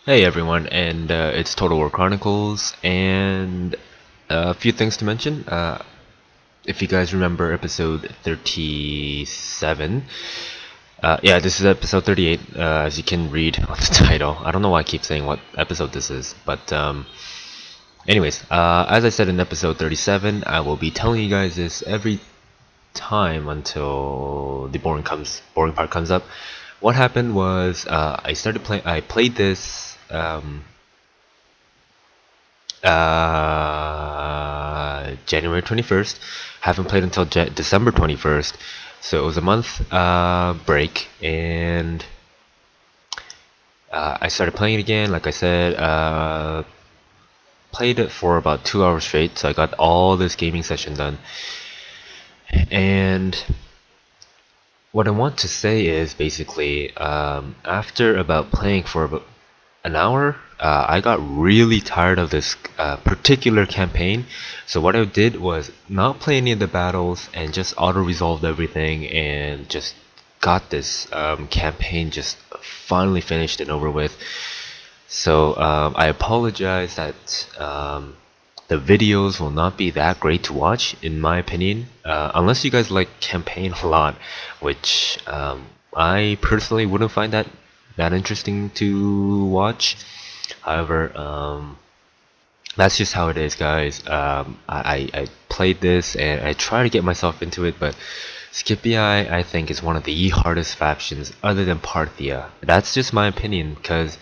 Hey everyone, and it's Total War Chronicles, and a few things to mention. If you guys remember episode 37, yeah, this is episode 38, as you can read on the title. I don't know why I keep saying what episode this is, but anyways, as I said in episode 37, I will be telling you guys this every time until the boring part comes up. What happened was I played this. January 21st. Haven't played until December 21st, so it was a month break, and I started playing it again. Like I said, played it for about 2 hours straight, so I got all this gaming session done. And what I want to say is basically, after about playing for about an hour, I got really tired of this particular campaign. So what I did was not play any of the battles and just auto-resolved everything and just got this campaign just finally finished and over with. So I apologize that the videos will not be that great to watch, in my opinion, unless you guys like campaign a lot, which I personally wouldn't find that interesting to watch. However, that's just how it is, guys. I played this and I try to get myself into it, but Scipii, I think, is one of the hardest factions other than Parthia. That's just my opinion, because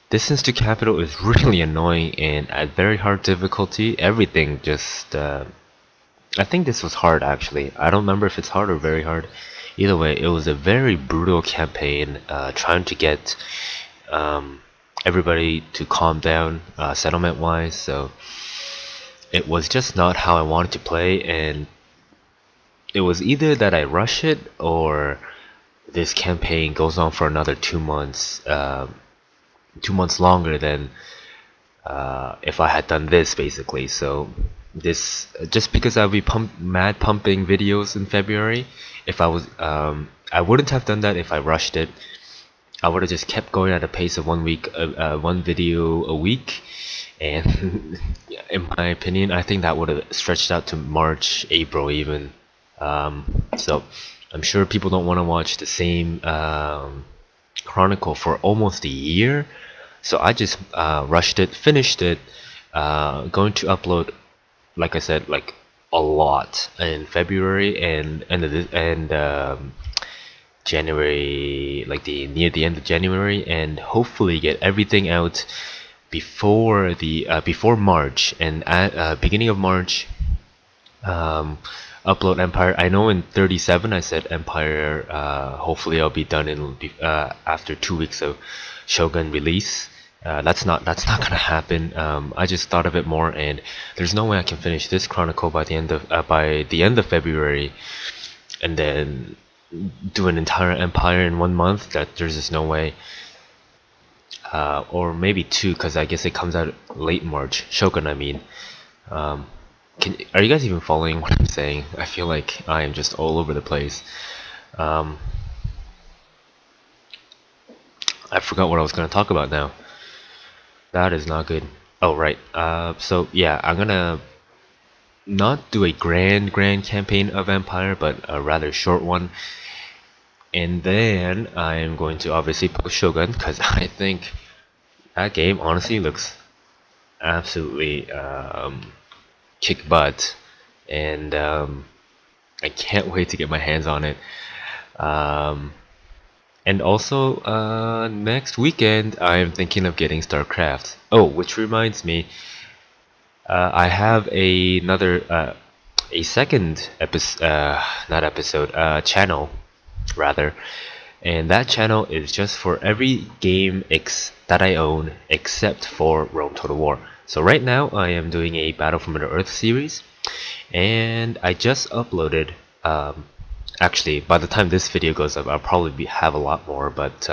distance to capital is really annoying and at very hard difficulty. Everything just I think this was hard, actually. I don't remember if it's hard or very hard. Either way, it was a very brutal campaign, trying to get everybody to calm down settlement wise. So it was just not how I wanted to play, and it was either that I rush it or this campaign goes on for another 2 months, 2 months longer than if I had done this, basically. So this, just because I'll be mad pumping videos in February, if I was I wouldn't have done that if I rushed it. I would have just kept going at a pace of one video a week, and in my opinion, I think that would have stretched out to March, April even. So I'm sure people don't want to watch the same chronicle for almost a year. So I just rushed it, finished it, going to upload, like I said, like a lot in February and January, like near the end of January, and hopefully get everything out before before March, and at beginning of March, upload Empire. I know in 37 I said Empire. Hopefully I'll be done in after 2 weeks of Shogun release. That's not gonna happen. I just thought of it more, and there's no way I can finish this chronicle by the end of February, and then do an entire Empire in 1 month. That there's just no way. Or maybe two, because I guess it comes out late March. Shogun, I mean. Are you guys even following what I'm saying? I feel like I am just all over the place. I forgot what I was going to talk about now. That is not good. Oh, right. So yeah, I'm gonna not do a grand campaign of Empire, but a rather short one. And then I am going to obviously post Shogun, because I think that game honestly looks absolutely kick butt, and I can't wait to get my hands on it. And also, next weekend I am thinking of getting StarCraft. Oh, which reminds me, I have another a second channel rather, and that channel is just for every game that I own except for Rome Total War. So right now I am doing a Battle for Middle Earth series, and I just uploaded, actually by the time this video goes up I'll probably have a lot more, but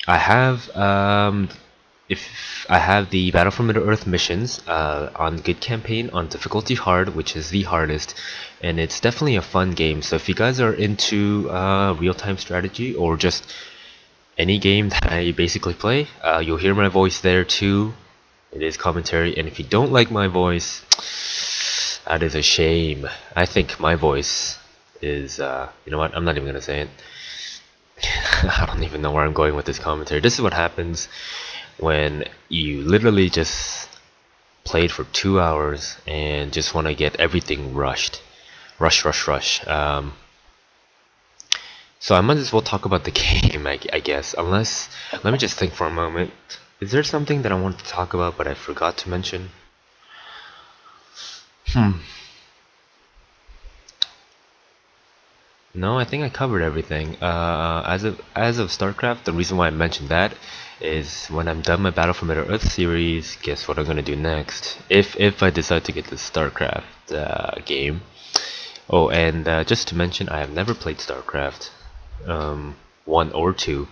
I have I have the Battle for Middle Earth missions on good campaign on difficulty hard, which is the hardest, and it's definitely a fun game. So if you guys are into real-time strategy, or just any game that I basically play. You'll hear my voice there too. It is commentary, and if you don't like my voice, that is a shame. I think my voice is, you know what, I'm not even gonna say it. I don't even know where I'm going with this commentary. This is what happens when you literally just played for 2 hours and just want to get everything rushed. Rush. So I might as well talk about the game, I guess. Unless, let me just think for a moment. Is there something that I wanted to talk about but I forgot to mention? No, I think I covered everything. As of StarCraft, the reason why I mentioned that is when I'm done my Battle for Middle-earth series, guess what I'm gonna do next? If I decide to get the StarCraft game. Oh, and just to mention, I have never played StarCraft 1 or 2,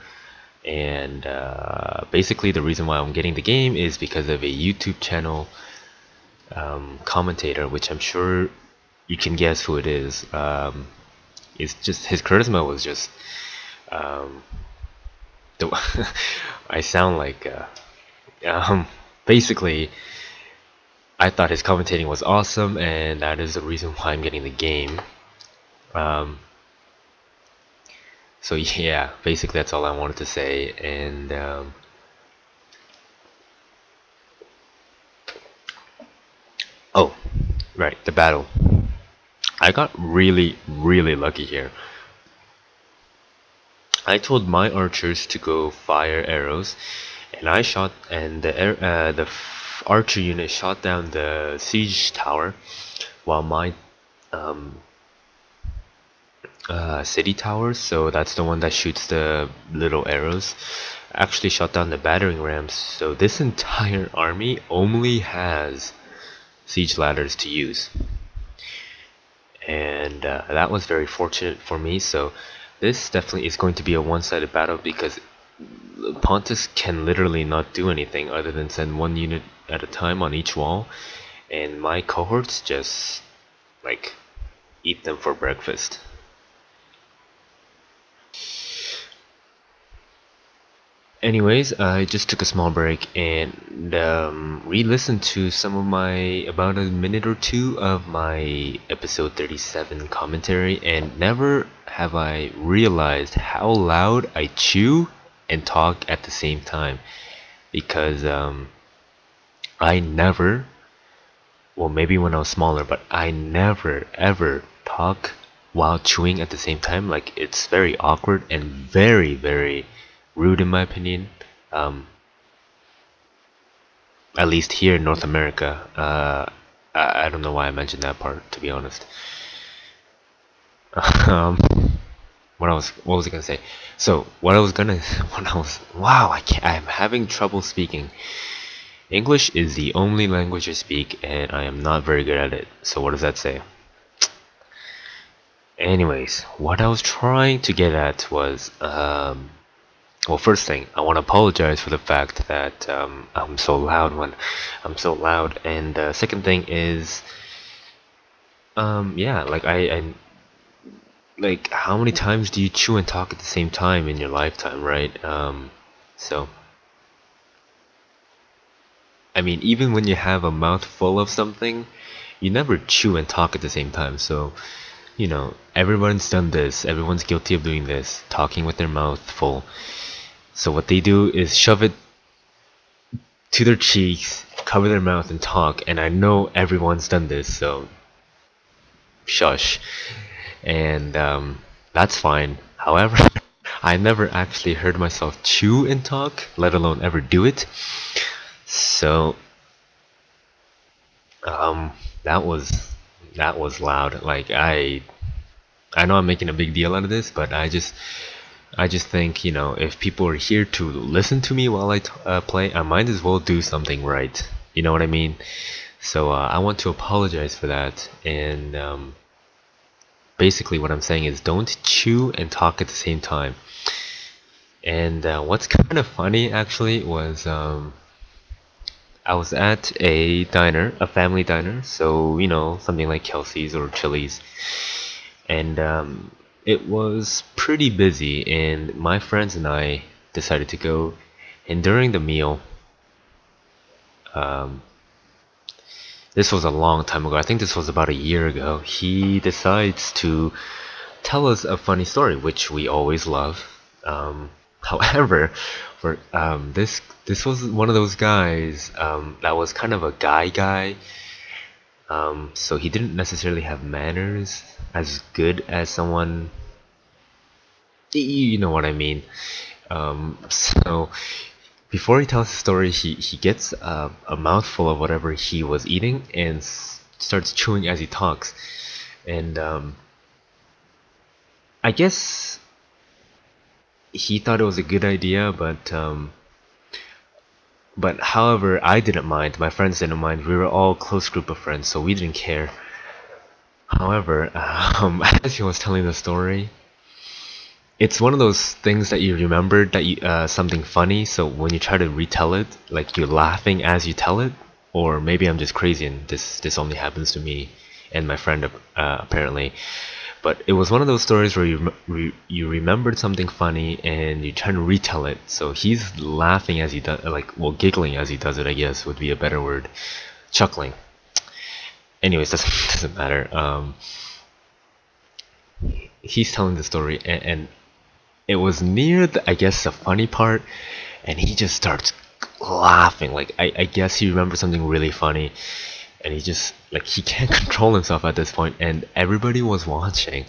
and basically the reason why I'm getting the game is because of a YouTube channel commentator, which I'm sure you can guess who it is. It's just his charisma was just the I sound like basically I thought his commentating was awesome, and that is the reason why I'm getting the game. So yeah, basically that's all I wanted to say. And oh, right, the battle. I got really lucky here. I told my archers to go fire arrows, and I shot, and the archer unit shot down the siege tower, while my city towers, so that's the one that shoots the little arrows, actually shot down the battering rams. So this entire army only has siege ladders to use, and that was very fortunate for me. So this definitely is going to be a one-sided battle, because Pontus can literally not do anything other than send one unit at a time on each wall, and my cohorts just like eat them for breakfast. Anyways, I just took a small break and re-listened to some of about a minute or two of my episode 37 commentary, and never have I realized how loud I chew and talk at the same time, because I never, well, maybe when I was smaller, but I never ever talk while chewing at the same time. Like, it's very awkward and very rude in my opinion. At least here in North America. I don't know why I mentioned that part, to be honest. um, what was I gonna say? So wow, I'm having trouble speaking. English is the only language I speak, and I am not very good at it. So what does that say? Anyways, what I was trying to get at was, well, first thing, I want to apologize for the fact that I'm so loud when I'm so loud, and second thing is, yeah, like I like, how many times do you chew and talk at the same time in your lifetime, right? So, I mean, even when you have a mouthful of something, you never chew and talk at the same time. So, you know, everyone's done this. Everyone's guilty of doing this, talking with their mouth full. So what they do is shove it to their cheeks, cover their mouth, and talk. And I know everyone's done this, so shush. And that's fine. However, I never actually heard myself chew and talk, let alone ever do it. So that was loud. Like, I know I'm making a big deal out of this, but I just think, you know, if people are here to listen to me while I play, I might as well do something right. You know what I mean? So I want to apologize for that. And basically what I'm saying is, don't chew and talk at the same time. And what's kind of funny actually was, I was at a diner, a family diner, so, you know, something like Kelsey's or Chili's, and it was pretty busy, and my friends and I decided to go, and during the meal, um, this was a long time ago. I think this was about a year ago. He decides to tell us a funny story, which we always love. However, for this was one of those guys that was kind of a guy. So he didn't necessarily have manners as good as someone. You know what I mean. So before he tells the story, he gets a mouthful of whatever he was eating and starts chewing as he talks. And I guess he thought it was a good idea, but however, I didn't mind. My friends didn't mind. We were all a close group of friends, so we didn't care. However, as he was telling the story, it's one of those things that you remembered that you something funny. So when you try to retell it, like you're laughing as you tell it, or maybe I'm just crazy and this only happens to me and my friend apparently. But it was one of those stories where you remembered something funny and you're trying to retell it. So he's laughing as he does, like, well, giggling as he does it, I guess would be a better word, chuckling. Anyways, doesn't matter. He's telling the story, and it was near the, I guess, the funny part, and he just starts laughing. Like I guess he remembers something really funny, and he just, like, he can't control himself at this point, and everybody was watching,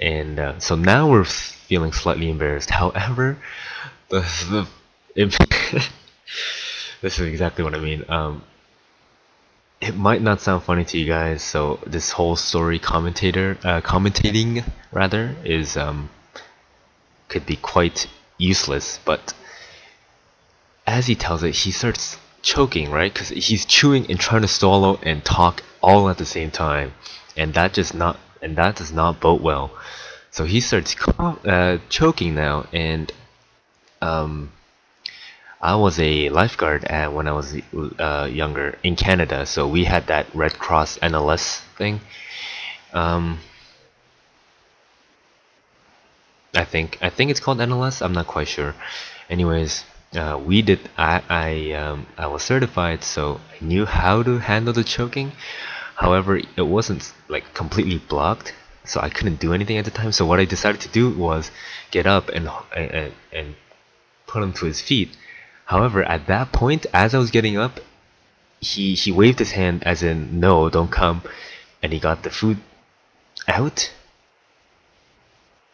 and so now we're feeling slightly embarrassed. However, the this is exactly what I mean. It might not sound funny to you guys, so this whole story commentating rather is could be quite useless, but as he tells it, he starts choking, right? Because he's chewing and trying to swallow and talk all at the same time, and that does not bode well. So he starts choking now, and I was a lifeguard when I was younger in Canada, so we had that Red Cross NLS thing. I think it's called NLS. I'm not quite sure. Anyways, we did. I was certified, so I knew how to handle the choking. However, it wasn't like completely blocked, so I couldn't do anything at the time. So what I decided to do was get up and put him to his feet. However, at that point, as I was getting up, he waved his hand as in no, don't come, and he got the food out.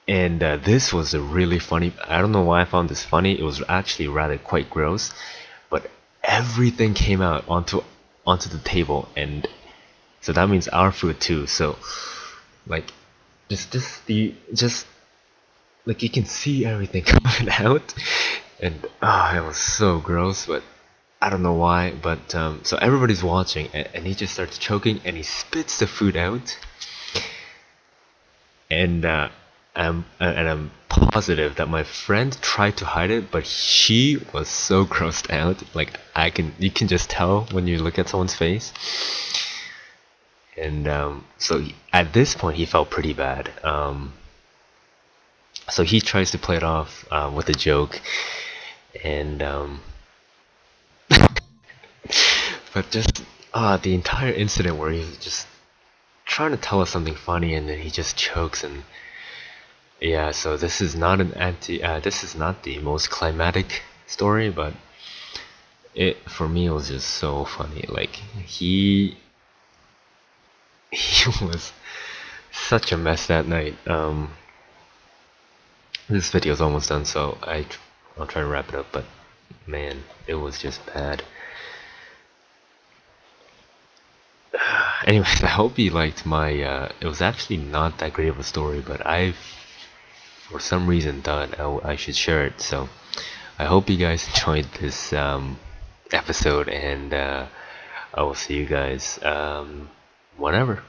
And this was a really funny. I don't know why I found this funny. It was actually rather quite gross, but everything came out onto the table, and so that means our food too. So like just like you can see everything coming out, and it was so gross. But I don't know why. But so everybody's watching, and he just starts choking, and he spits the food out, and I'm positive that my friend tried to hide it, but she was so grossed out. Like you can just tell when you look at someone's face. And so at this point he felt pretty bad. So he tries to play it off with a joke, and but just the entire incident where he's just trying to tell us something funny, and then he just chokes. And yeah, so this is not this is not the most climatic story, but for me it was just so funny. Like he was such a mess that night. This video is almost done, so I'll try to wrap it up, but man, it was just bad. Anyways, I hope you liked my it was actually not that great of a story, but for some reason thought I should share it. So I hope you guys enjoyed this episode, and I will see you guys whenever.